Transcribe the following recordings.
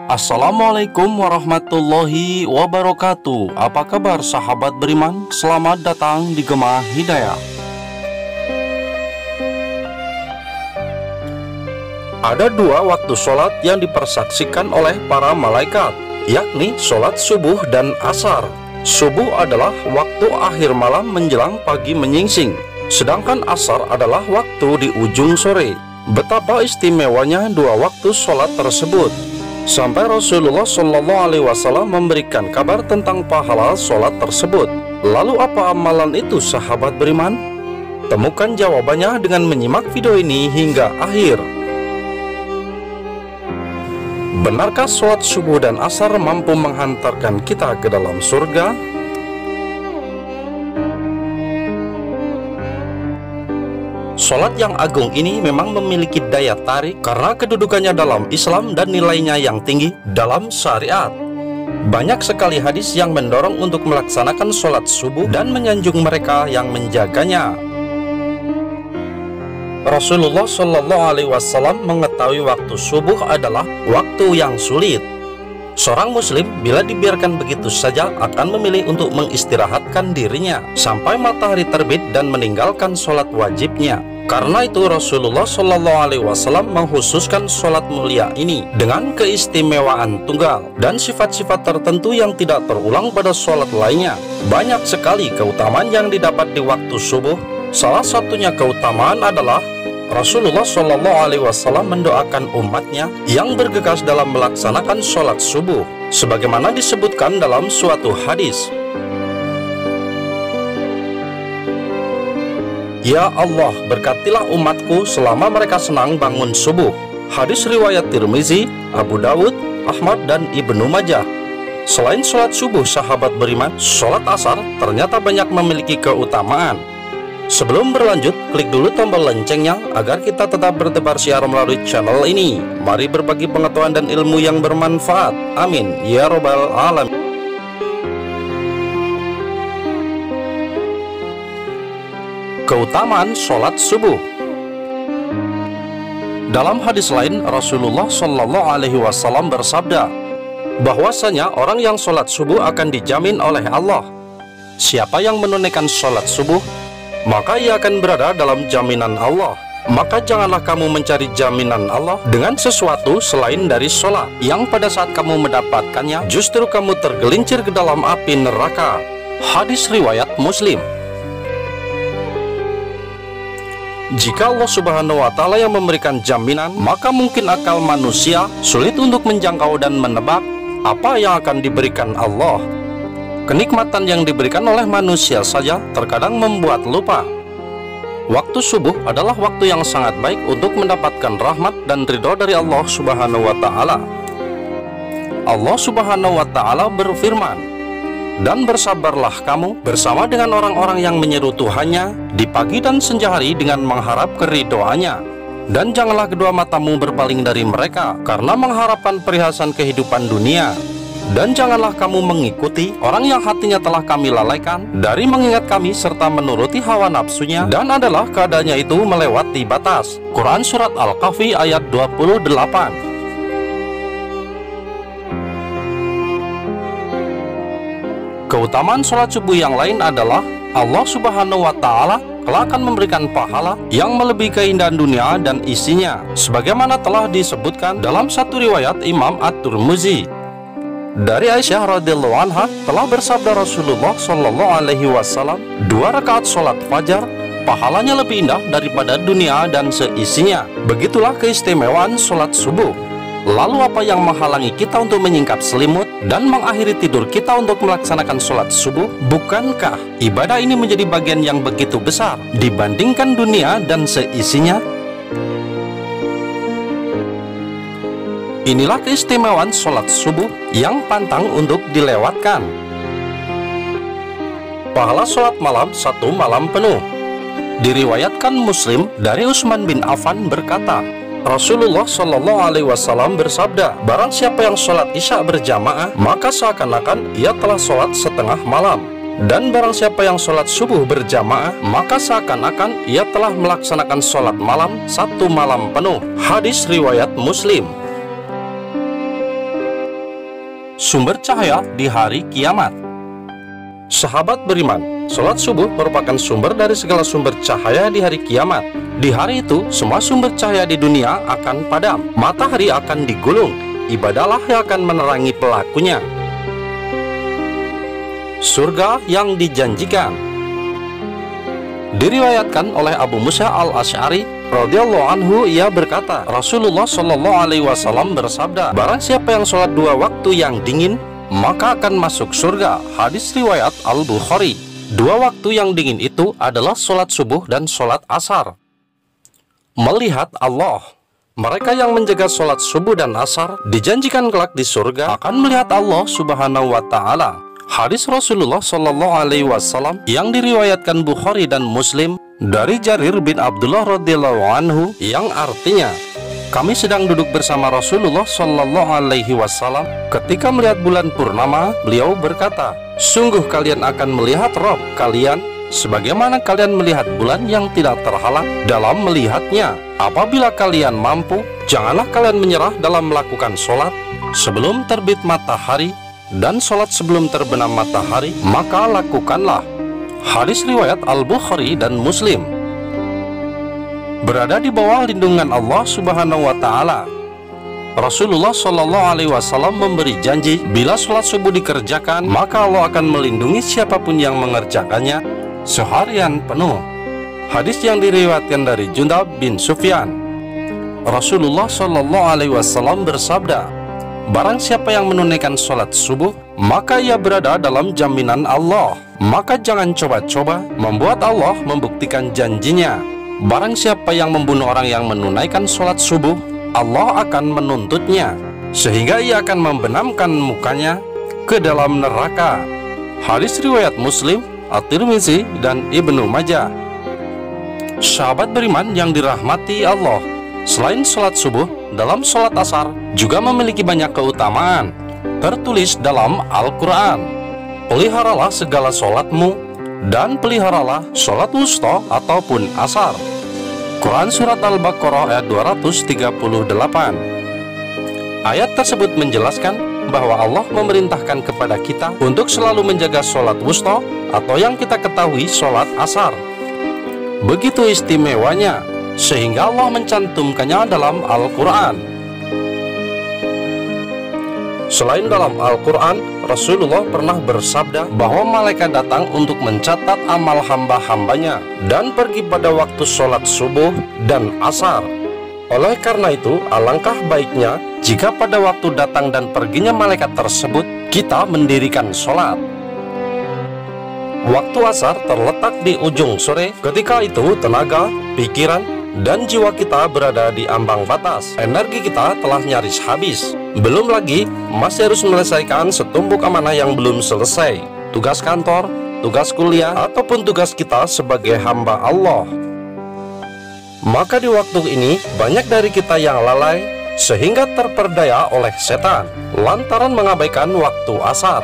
Assalamualaikum warahmatullahi wabarakatuh. Apa kabar sahabat beriman? Selamat datang di Gema Hidayah. Ada dua waktu sholat yang dipersaksikan oleh para malaikat, yakni sholat subuh dan asar. Subuh adalah waktu akhir malam menjelang pagi menyingsing, sedangkan asar adalah waktu di ujung sore. Betapa istimewanya dua waktu sholat tersebut, sampai Rasulullah SAW memberikan kabar tentang pahala sholat tersebut. Lalu apa amalan itu sahabat beriman? Temukan jawabannya dengan menyimak video ini hingga akhir. Benarkah sholat subuh dan asar mampu menghantarkan kita ke dalam surga? Sholat yang agung ini memang memiliki daya tarik karena kedudukannya dalam Islam dan nilainya yang tinggi dalam syariat. Banyak sekali hadis yang mendorong untuk melaksanakan sholat subuh dan menyanjung mereka yang menjaganya. Rasulullah SAW mengetahui waktu subuh adalah waktu yang sulit. Seorang muslim bila dibiarkan begitu saja akan memilih untuk mengistirahatkan dirinya sampai matahari terbit dan meninggalkan sholat wajibnya. Karena itu Rasulullah SAW mengkhususkan sholat mulia ini dengan keistimewaan tunggal dan sifat-sifat tertentu yang tidak terulang pada sholat lainnya. Banyak sekali keutamaan yang didapat di waktu subuh. Salah satunya keutamaan adalah Rasulullah SAW mendoakan umatnya yang bergegas dalam melaksanakan sholat subuh, sebagaimana disebutkan dalam suatu hadis. Ya Allah, berkatilah umatku selama mereka senang bangun subuh. Hadis riwayat Tirmizi, Abu Dawud, Ahmad, dan Ibnu Majah. Selain sholat subuh sahabat beriman, sholat asar ternyata banyak memiliki keutamaan. Sebelum berlanjut, klik dulu tombol loncengnya agar kita tetap bertebar siar melalui channel ini. Mari berbagi pengetahuan dan ilmu yang bermanfaat. Amin ya robbal alamin. Keutamaan sholat subuh. Dalam hadis lain, Rasulullah SAW bersabda bahwasanya orang yang sholat subuh akan dijamin oleh Allah. Siapa yang menunaikan sholat subuh, maka ia akan berada dalam jaminan Allah. Maka janganlah kamu mencari jaminan Allah dengan sesuatu selain dari sholat, yang pada saat kamu mendapatkannya justru kamu tergelincir ke dalam api neraka. Hadis riwayat Muslim. Jika Allah Subhanahu wa Ta'ala yang memberikan jaminan, maka mungkin akal manusia sulit untuk menjangkau dan menebak apa yang akan diberikan Allah. Kenikmatan yang diberikan oleh manusia saja terkadang membuat lupa. Waktu subuh adalah waktu yang sangat baik untuk mendapatkan rahmat dan ridho dari Allah Subhanahu wa Ta'ala. Allah Subhanahu wa Ta'ala berfirman, "Dan bersabarlah kamu bersama dengan orang-orang yang menyeru Tuhannya di pagi dan senja hari dengan mengharap keridhoannya. Dan janganlah kedua matamu berpaling dari mereka karena mengharapkan perhiasan kehidupan dunia. Dan janganlah kamu mengikuti orang yang hatinya telah kami lalaikan dari mengingat kami serta menuruti hawa nafsunya, dan adalah keadaannya itu melewati batas." Quran Surat Al-Kahfi ayat 28. Keutamaan sholat subuh yang lain adalah Allah Subhanahu wa Ta'ala kelak akan memberikan pahala yang melebihi keindahan dunia dan isinya, sebagaimana telah disebutkan dalam satu riwayat Imam At-Tirmizi. Dari Aisyah radhiyallahu anha telah bersabda Rasulullah SAW, 2 rakaat sholat fajar pahalanya lebih indah daripada dunia dan seisinya. Begitulah keistimewaan sholat subuh. Lalu apa yang menghalangi kita untuk menyingkap selimut dan mengakhiri tidur kita untuk melaksanakan sholat subuh? Bukankah ibadah ini menjadi bagian yang begitu besar dibandingkan dunia dan seisinya? Inilah keistimewaan sholat subuh yang pantang untuk dilewatkan. Pahala sholat malam 1 malam penuh. Diriwayatkan Muslim dari Utsman bin Affan berkata, Rasulullah SAW bersabda, "Barang siapa yang sholat isya berjamaah, maka seakan-akan ia telah sholat setengah malam. Dan barang siapa yang sholat subuh berjamaah, maka seakan-akan ia telah melaksanakan sholat malam 1 malam penuh." Hadis riwayat Muslim. sumber cahaya di hari kiamat. Sahabat beriman, sholat subuh merupakan sumber dari segala sumber cahaya di hari kiamat. Di hari itu, semua sumber cahaya di dunia akan padam, matahari akan digulung, ibadahlah yang akan menerangi pelakunya. Surga yang dijanjikan. Diriwayatkan oleh Abu Musa al-Asy'ari radhiyallahu anhu, ia berkata, Rasulullah shallallahu alaihi wasallam bersabda, barang siapa yang sholat 2 waktu yang dingin, maka akan masuk surga. Hadis riwayat Al-Bukhari. 2 waktu yang dingin itu adalah sholat subuh dan sholat asar. Melihat Allah. Mereka yang menjaga sholat subuh dan asar dijanjikan kelak di surga akan melihat Allah subhanahu wa ta'ala. Hadis Rasulullah Shallallahu Alaihi Wasallam yang diriwayatkan Bukhari dan Muslim dari Jarir bin Abdullah radhiyallahu anhu, yang artinya, kami sedang duduk bersama Rasulullah Shallallahu Alaihi Wasallam ketika melihat bulan purnama. Beliau berkata, sungguh kalian akan melihat Rabb kalian sebagaimana kalian melihat bulan yang tidak terhalang dalam melihatnya. Apabila kalian mampu, janganlah kalian menyerah dalam melakukan sholat sebelum terbit matahari dan sholat sebelum terbenam matahari, maka lakukanlah. Hadis riwayat Al-Bukhari dan Muslim. Berada di bawah lindungan Allah subhanahu wa ta'ala. Rasulullah Shallallahu Alaihi Wasallam memberi janji, bila sholat subuh dikerjakan, maka Allah akan melindungi siapapun yang mengerjakannya seharian penuh. Hadis yang diriwayatkan dari Jundab bin Sufyan. Rasulullah Shallallahu Alaihi Wasallam bersabda, barang siapa yang menunaikan sholat subuh, maka ia berada dalam jaminan Allah. Maka jangan coba-coba membuat Allah membuktikan janjinya. Barang siapa yang membunuh orang yang menunaikan sholat subuh, Allah akan menuntutnya, sehingga ia akan membenamkan mukanya ke dalam neraka. Hadis riwayat Muslim, At-Tirmizi, dan Ibnu Majah. Sahabat beriman yang dirahmati Allah, selain sholat subuh, dalam sholat asar juga memiliki banyak keutamaan. Tertulis dalam Al-Quran, peliharalah segala sholatmu dan peliharalah sholat wusta ataupun asar. Quran Surat Al-Baqarah ayat 238. Ayat tersebut menjelaskan bahwa Allah memerintahkan kepada kita untuk selalu menjaga sholat wusta atau yang kita ketahui sholat asar. Begitu istimewanya, sehingga Allah mencantumkannya dalam Al-Quran. Selain dalam Al-Quran, Rasulullah pernah bersabda bahwa malaikat datang untuk mencatat amal hamba-hambanya dan pergi pada waktu sholat subuh dan asar. Oleh karena itu, alangkah baiknya jika pada waktu datang dan perginya malaikat tersebut, kita mendirikan sholat. Waktu asar terletak di ujung sore. Ketika itu tenaga, pikiran, dan jiwa kita berada di ambang batas. Energi kita telah nyaris habis. Belum lagi masih harus menyelesaikan setumpuk amanah yang belum selesai, tugas kantor, tugas kuliah, ataupun tugas kita sebagai hamba Allah. Maka di waktu ini banyak dari kita yang lalai sehingga terperdaya oleh setan lantaran mengabaikan waktu asar.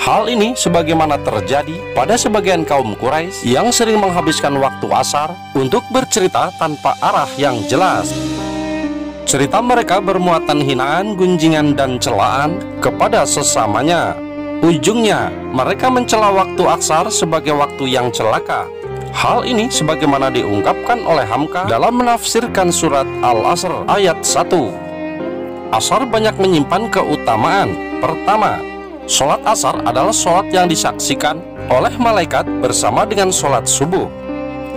Hal ini sebagaimana terjadi pada sebagian kaum Quraisy yang sering menghabiskan waktu asar untuk bercerita tanpa arah yang jelas. Cerita mereka bermuatan hinaan, gunjingan, dan celaan kepada sesamanya. Ujungnya, mereka mencela waktu asar sebagai waktu yang celaka. Hal ini sebagaimana diungkapkan oleh Hamka dalam menafsirkan surat Al-Asr ayat 1. Asar banyak menyimpan keutamaan. Pertama, sholat asar adalah sholat yang disaksikan oleh malaikat bersama dengan sholat subuh.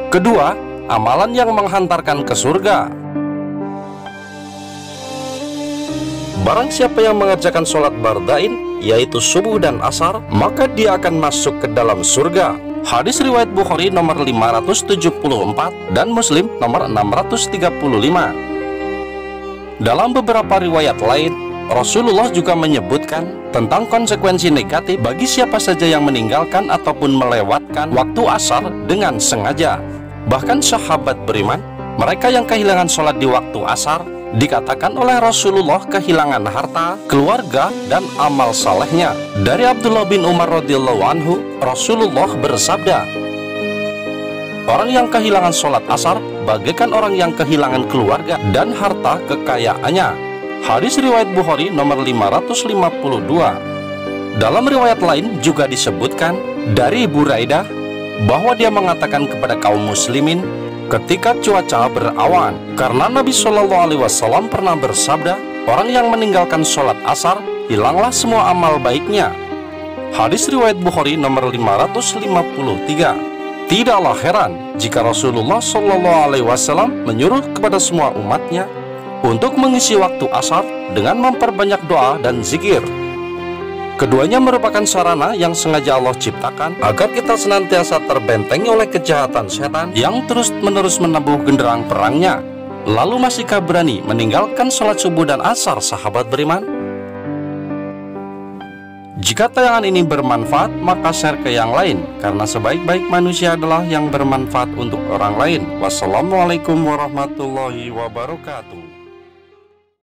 Kedua, amalan yang menghantarkan ke surga. Barang siapa yang mengerjakan sholat bardain, yaitu subuh dan asar, maka dia akan masuk ke dalam surga. Hadis riwayat Bukhari nomor 574 dan Muslim nomor 635. Dalam beberapa riwayat lain, Rasulullah juga menyebutkan tentang konsekuensi negatif bagi siapa saja yang meninggalkan ataupun melewatkan waktu asar dengan sengaja. Bahkan sahabat beriman, mereka yang kehilangan sholat di waktu asar, dikatakan oleh Rasulullah kehilangan harta, keluarga, dan amal salehnya. Dari Abdullah bin Umar radhiyallahu anhu, Rasulullah bersabda, Orang yang kehilangan sholat asar bagaikan orang yang kehilangan keluarga dan harta kekayaannya. Hadis riwayat Bukhari nomor 552. Dalam riwayat lain juga disebutkan dari Buraidah bahwa dia mengatakan kepada kaum muslimin ketika cuaca berawan, karena Nabi Shallallahu Alaihi Wasallam pernah bersabda, orang yang meninggalkan sholat asar hilanglah semua amal baiknya. Hadis riwayat Bukhari nomor 553. Tidaklah heran jika Rasulullah Shallallahu Alaihi Wasallam menyuruh kepada semua umatnya untuk mengisi waktu asar dengan memperbanyak doa dan zikir. Keduanya merupakan sarana yang sengaja Allah ciptakan agar kita senantiasa terbentengi oleh kejahatan setan yang terus-menerus menabuh genderang perangnya. Lalu masihkah berani meninggalkan sholat subuh dan asar, sahabat beriman? Jika tayangan ini bermanfaat, maka share ke yang lain, karena sebaik-baik manusia adalah yang bermanfaat untuk orang lain. Wassalamualaikum warahmatullahi wabarakatuh.